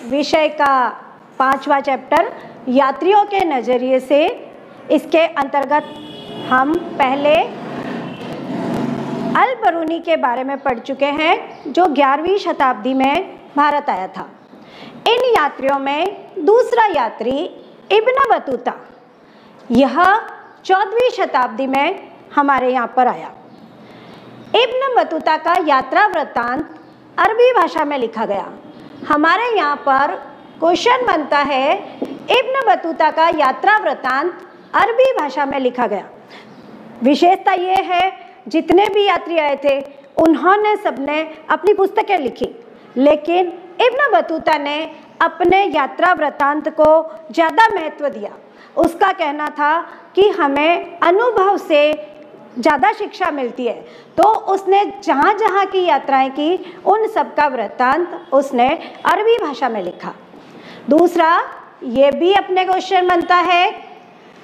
विषय का 5वां चैप्टर यात्रियों के नज़रिए से। इसके अंतर्गत हम पहले अल बरूनी के बारे में पढ़ चुके हैं, जो 11वीं शताब्दी में भारत आया था। इन यात्रियों में दूसरा यात्री इब्न बतूता, यह 14वीं शताब्दी में हमारे यहाँ पर आया। इब्न बतूता का यात्रा वृत्तांत अरबी भाषा में लिखा गया। हमारे यहाँ पर क्वेश्चन बनता है, इब्न बतूता का यात्रा वृत्तांत अरबी भाषा में लिखा गया। विशेषता ये है, जितने भी यात्री आए थे उन्होंने सबने अपनी पुस्तकें लिखी, लेकिन इब्न बतूता ने अपने यात्रा वृत्तांत को ज़्यादा महत्व दिया। उसका कहना था कि हमें अनुभव से ज़्यादा शिक्षा मिलती है, तो उसने जहाँ जहाँ की यात्राएं की उन सब का वृत्तांत उसने अरबी भाषा में लिखा। दूसरा, ये भी अपने क्वेश्चन बनता है,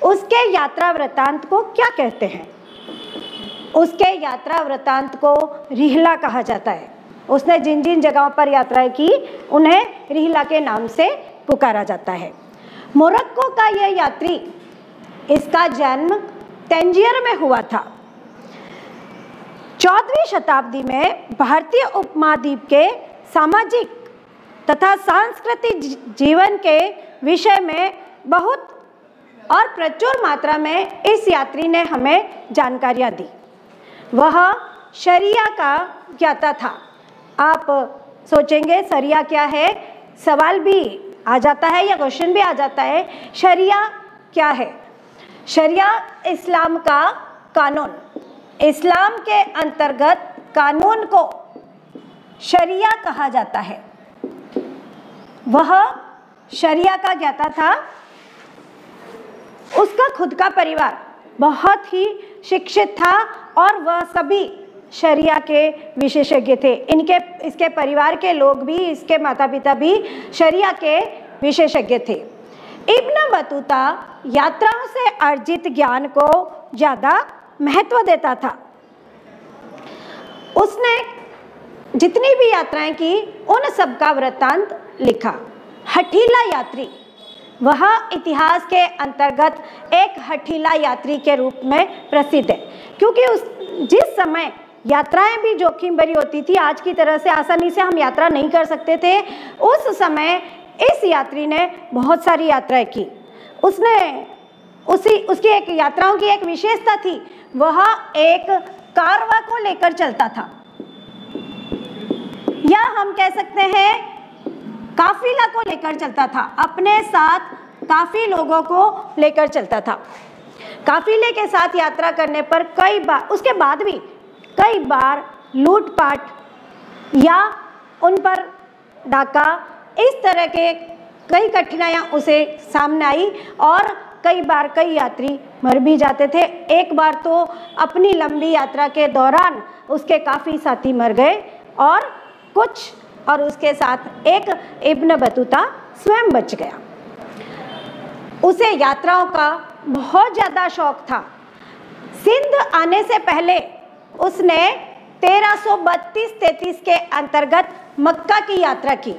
उसके यात्रा वृत्तांत को क्या कहते हैं? उसके यात्रा वृत्तांत को रिहला कहा जाता है। उसने जिन जिन जगहों पर यात्राएं की उन्हें रिहला के नाम से पुकारा जाता है। मोरक्को का यह यात्री, इसका जन्म तंजीर में हुआ था। 14वीं शताब्दी में भारतीय उपमहाद्वीप के सामाजिक तथा सांस्कृतिक जीवन के विषय में बहुत और प्रचुर मात्रा में इस यात्री ने हमें जानकारियाँ दी। वह शरिया का ज्ञाता था। आप सोचेंगे शरिया क्या है, सवाल भी आ जाता है या क्वेश्चन भी आ जाता है, शरिया क्या है? शरिया इस्लाम का कानून, इस्लाम के अंतर्गत कानून को शरिया कहा जाता है। वह शरिया का ज्ञाता था। उसका खुद का परिवार बहुत ही शिक्षित था और वह सभी शरिया के विशेषज्ञ थे। इसके परिवार के लोग भी, इसके माता पिता भी शरिया के विशेषज्ञ थे। इब्न बतूता यात्राओं से अर्जित ज्ञान को ज़्यादा महत्व देता था। उसने जितनी भी यात्राएं की उन सब का वृत्तांत लिखा। हठीला यात्री, वह इतिहास के अंतर्गत एक हठीला यात्री के रूप में प्रसिद्ध है, क्योंकि जिस समय यात्राएं भी जोखिम भरी होती थी, आज की तरह से आसानी से हम यात्रा नहीं कर सकते थे। उस समय इस यात्री ने बहुत सारी यात्राएं की। उसकी एक यात्राओं की एक विशेषता थी, वह एक कारवा को लेकर चलता था, या हम कह सकते हैं काफिला को लेकर चलता था। अपने साथ काफी लोगों को लेकर चलता था। काफिले के साथ यात्रा करने पर कई बार, उसके बाद भी कई बार लूटपाट या उन पर डाका, इस तरह के कई कठिनाइयां उसे सामने आई और कई बार कई यात्री मर भी जाते थे। एक बार तो अपनी लंबी यात्रा के दौरान उसके काफ़ी साथी मर गए और उसके साथ एक इब्न बतूता स्वयं बच गया। उसे यात्राओं का बहुत ज़्यादा शौक था। सिंध आने से पहले उसने 1332-33 के अंतर्गत मक्का की यात्रा की।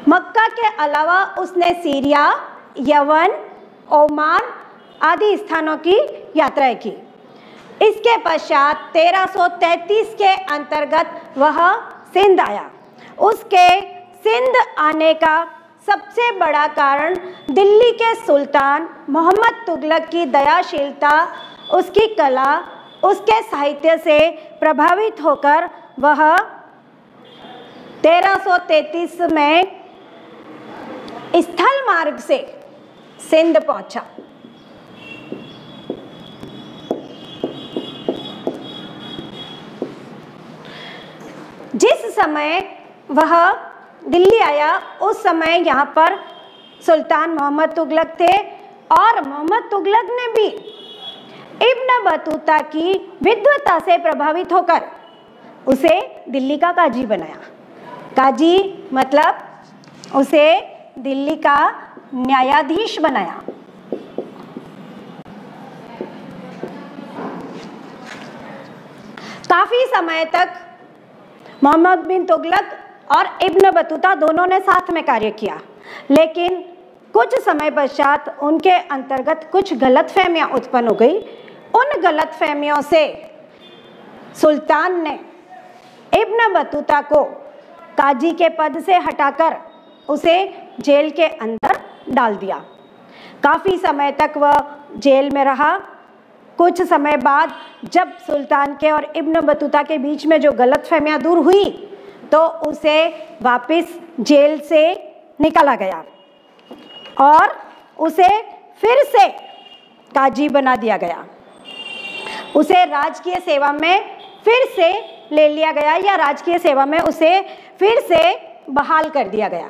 मक्का के अलावा उसने सीरिया, यमन, ओमान आदि स्थानों की यात्राएं की। इसके पश्चात 1333 के अंतर्गत वह सिंध आया। उसके सिंध आने का सबसे बड़ा कारण दिल्ली के सुल्तान मोहम्मद तुगलक की दयाशीलता, उसकी कला, उसके साहित्य से प्रभावित होकर वह 1333 में स्थल मार्ग से सिंध पहुंचा। जिस समय वह दिल्ली आया उस समय यहाँ पर सुल्तान मोहम्मद तुगलक थे और मोहम्मद तुगलक ने भी इब्न बतूता की विद्वता से प्रभावित होकर उसे दिल्ली का काजी बनाया। काजी मतलब उसे दिल्ली का न्यायाधीश बनाया। काफ़ी समय तक मोहम्मद बिन तुगलक और इब्न बतूता दोनों ने साथ में कार्य किया, लेकिन कुछ समय पश्चात उनके अंतर्गत कुछ गलतफहमियां उत्पन्न हो गई। उन गलतफहमियों से सुल्तान ने इब्न बतूता को काजी के पद से हटाकर उसे जेल के अंदर डाल दिया। काफ़ी समय तक वह जेल में रहा। कुछ समय बाद जब सुल्तान के और इब्न बतूता के बीच में जो गलतफहमियां दूर हुई तो उसे वापस जेल से निकाला गया और उसे फिर से काजी बना दिया गया। उसे राजकीय सेवा में फिर से ले लिया गया या राजकीय सेवा में उसे फिर से बहाल कर दिया गया।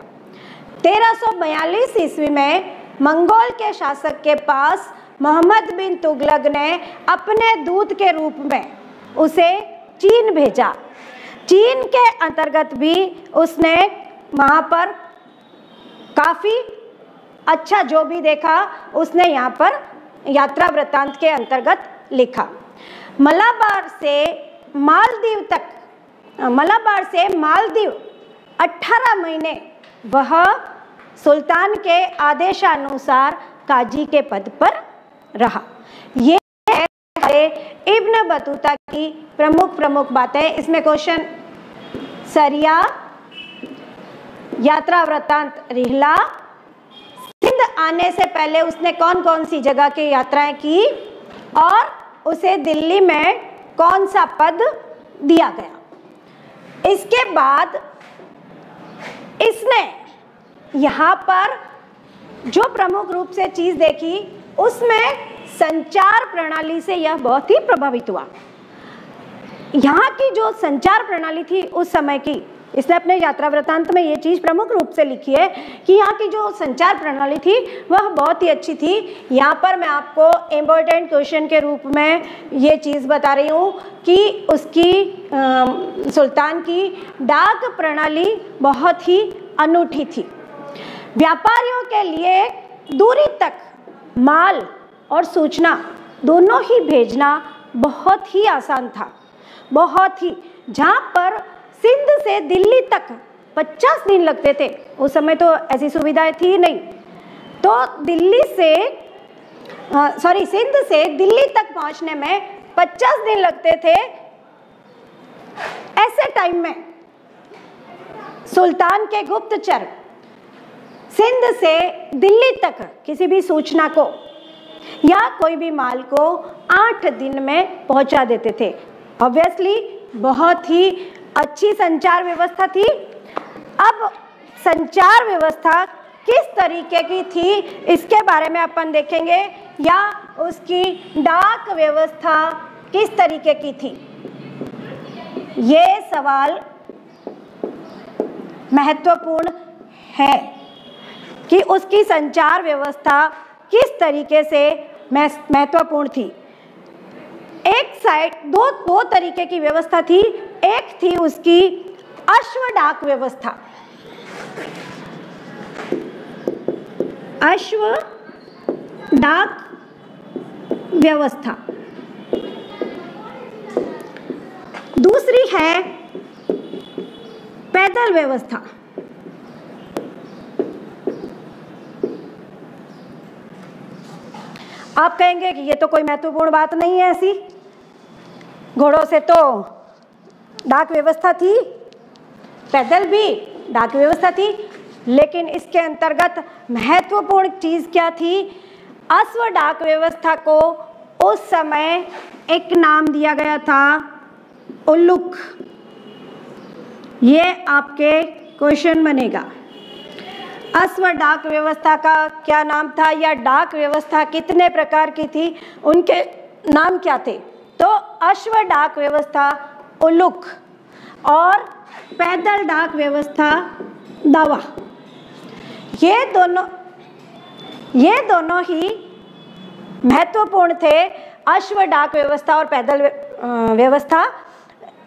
1342 ईस्वी में मंगोल के शासक के पास मोहम्मद बिन तुगलक ने अपने दूत के रूप में उसे चीन भेजा। चीन के अंतर्गत भी उसने वहाँ पर काफ़ी अच्छा जो भी देखा उसने यहाँ पर यात्रा वृत्तांत के अंतर्गत लिखा। मलाबार से मालदीव 18 महीने वह सुल्तान के आदेशानुसार काजी के पद पर रहा। ये है इब्न बतूता की प्रमुख बातें। इसमें क्वेश्चन सरिया, यात्रा वृत्तांत रिहला, सिंध आने से पहले उसने कौन कौन सी जगह की यात्राएं की और उसे दिल्ली में कौन सा पद दिया गया। इसके बाद इसने यहाँ पर जो प्रमुख रूप से चीज़ देखी उसमें संचार प्रणाली से यह बहुत ही प्रभावित हुआ। यहाँ की जो संचार प्रणाली थी उस समय की, इसने अपने यात्रा वृत्तांत में ये चीज़ प्रमुख रूप से लिखी है कि यहाँ की जो संचार प्रणाली थी वह बहुत ही अच्छी थी। यहाँ पर मैं आपको इम्पोर्टेंट क्वेश्चन के रूप में ये चीज़ बता रही हूँ कि उसकी सुल्तान की डाक प्रणाली बहुत ही अनूठी थी। व्यापारियों के लिए दूरी तक माल और सूचना दोनों ही भेजना बहुत ही आसान था, बहुत ही। जहाँ पर सिंध से दिल्ली तक 50 दिन लगते थे, उस समय तो ऐसी सुविधाएं थी नहीं, तो सिंध से दिल्ली तक पहुंचने में 50 दिन लगते थे। ऐसे टाइम में सुल्तान के गुप्तचर सिंध से दिल्ली तक किसी भी सूचना को या कोई भी माल को 8 दिन में पहुंचा देते थे। ऑब्वियसली बहुत ही अच्छी संचार व्यवस्था थी। अब संचार व्यवस्था किस तरीके की थी इसके बारे में अपन देखेंगे, या उसकी डाक व्यवस्था किस तरीके की थी। ये सवाल महत्वपूर्ण है कि उसकी संचार व्यवस्था किस तरीके से महत्वपूर्ण थी। एक साइड दो तरीके की व्यवस्था थी। एक थी उसकी अश्व डाक व्यवस्था। अश्व डाक व्यवस्था। दूसरी है पैदल व्यवस्था। आप कहेंगे कि ये तो कोई महत्वपूर्ण बात नहीं है ऐसी, घोड़ों से तो डाक व्यवस्था थी, पैदल भी डाक व्यवस्था थी, लेकिन इसके अंतर्गत महत्वपूर्ण चीज़ क्या थी। अश्व डाक व्यवस्था को उस समय एक नाम दिया गया था, उल्लुक। ये आपके क्वेश्चन बनेगा। अश्व डाक व्यवस्था का क्या नाम था, या डाक व्यवस्था कितने प्रकार की थी, उनके नाम क्या थे। तो अश्व डाक व्यवस्था उल्लुक और पैदल डाक व्यवस्था दावा। ये दोनों ही महत्वपूर्ण थे, अश्व डाक व्यवस्था और पैदल व्यवस्था।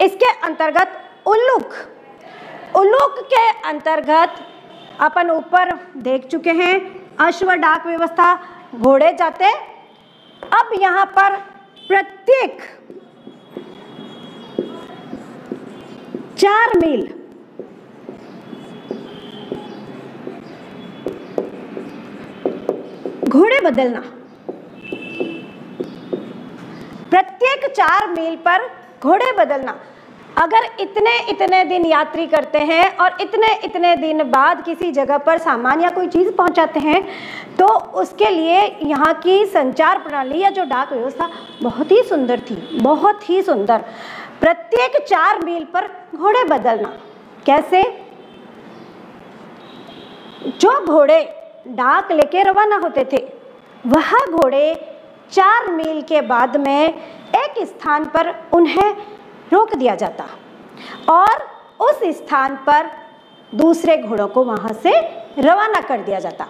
इसके अंतर्गत उल्लुक के अंतर्गत अपन ऊपर देख चुके हैं, अश्व डाक व्यवस्था घोड़े जाते। अब यहाँ पर प्रत्येक 4 मील घोड़े बदलना, प्रत्येक 4 मील पर घोड़े बदलना। अगर इतने इतने दिन यात्री करते हैं और इतने इतने दिन बाद किसी जगह पर सामान या कोई चीज़ पहुंचाते हैं, तो उसके लिए यहाँ की संचार प्रणाली या जो डाक व्यवस्था बहुत ही सुंदर थी, बहुत ही सुंदर। प्रत्येक 4 मील पर घोड़े बदलना। कैसे? जो घोड़े डाक लेके रवाना होते थे, वह घोड़े 4 मील के बाद में एक स्थान पर उन्हें रोक दिया जाता और उस स्थान पर दूसरे घोड़ों को वहां से रवाना कर दिया जाता।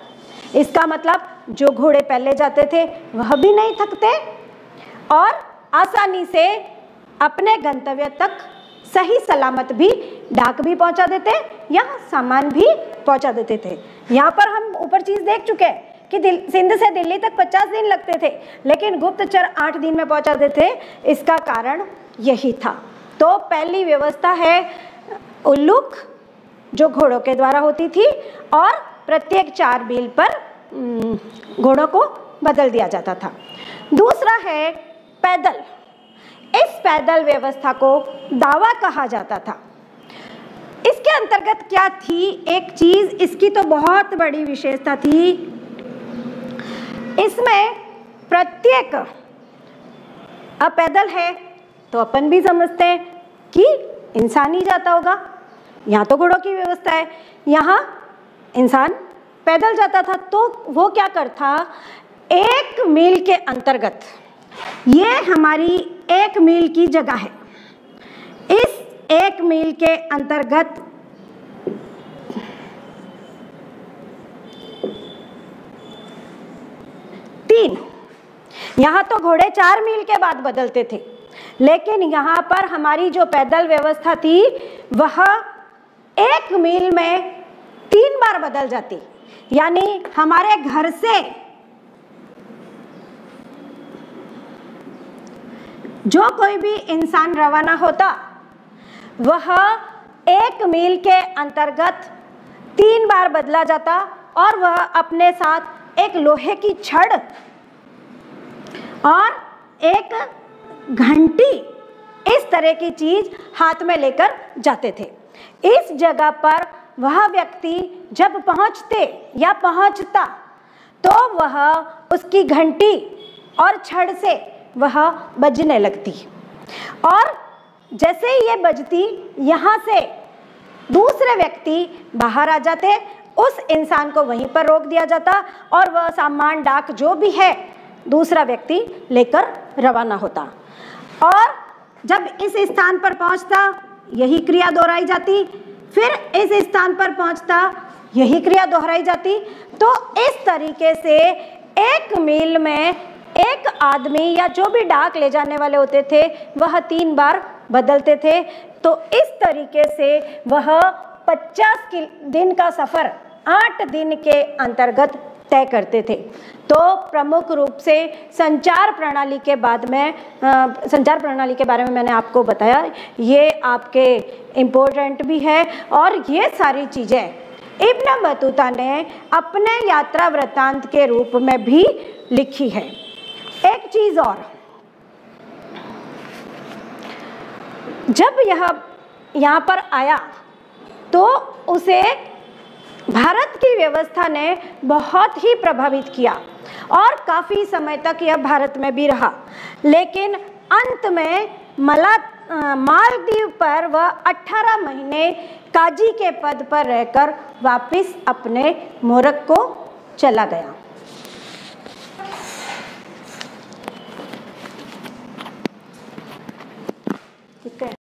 इसका मतलब जो घोड़े पहले जाते थे वह भी नहीं थकते और आसानी से अपने गंतव्य तक सही सलामत भी डाक भी पहुंचा देते या सामान भी पहुंचा देते थे। यहाँ पर हम ऊपर चीज़ देख चुके हैं कि सिंध से दिल्ली तक 50 दिन लगते थे, लेकिन गुप्तचर 8 दिन में पहुंचा देते। इसका कारण यही था। तो पहली व्यवस्था है उल्लुक, जो घोड़ों के द्वारा होती थी और प्रत्येक 4 मील पर घोड़ों को बदल दिया जाता था। दूसरा है पैदल। इस पैदल व्यवस्था को दावा कहा जाता था। इसके अंतर्गत क्या थी एक चीज, इसकी तो बहुत बड़ी विशेषता थी। इसमें प्रत्येक, अब पैदल है तो अपन भी समझते हैं कि इंसान ही जाता होगा, यहाँ तो घोड़ों की व्यवस्था है, यहाँ इंसान पैदल जाता था। तो वो क्या करता, 1 मील के अंतर्गत, ये हमारी 1 मील की जगह है, इस 1 मील के अंतर्गत यहाँ तो घोड़े 4 मील के बाद बदलते थे, लेकिन यहाँ पर हमारी जो पैदल व्यवस्था थी वह 1 मील में 3 बार बदल जाती। यानी हमारे घर से जो कोई भी इंसान रवाना होता वह 1 मील के अंतर्गत 3 बार बदला जाता और वह अपने साथ एक लोहे की छड़ और एक घंटी, इस तरह की चीज हाथ में लेकर जाते थे। इस जगह पर वह व्यक्ति जब पहुंचते या पहुंचता तो वह उसकी घंटी और छड़ से वह बजने लगती और जैसे ही ये बजती, यहाँ से दूसरे व्यक्ति बाहर आ जाते, उस इंसान को वहीं पर रोक दिया जाता और वह सामान डाक जो भी है दूसरा व्यक्ति लेकर रवाना होता। और जब इस स्थान पर पहुंचता यही क्रिया दोहराई जाती, फिर इस स्थान पर पहुंचता यही क्रिया दोहराई जाती। तो इस तरीके से 1 मील में एक आदमी या जो भी डाक ले जाने वाले होते थे वह 3 बार बदलते थे। तो इस तरीके से वह 50 दिन का सफ़र 8 दिन के अंतर्गत तय करते थे। तो प्रमुख रूप से संचार प्रणाली के संचार प्रणाली के बारे में मैंने आपको बताया, ये आपके इम्पोर्टेंट भी है और ये सारी चीज़ें इब्न बतूता ने अपने यात्रा वृत्तांत के रूप में भी लिखी है। एक चीज़ और, जब यह यहाँ पर आया तो उसे भारत की व्यवस्था ने बहुत ही प्रभावित किया और काफ़ी समय तक यह भारत में भी रहा। लेकिन अंत में मालदीव पर वह 18 महीने काजी के पद पर रहकर वापस अपने मोरक्को चला गया।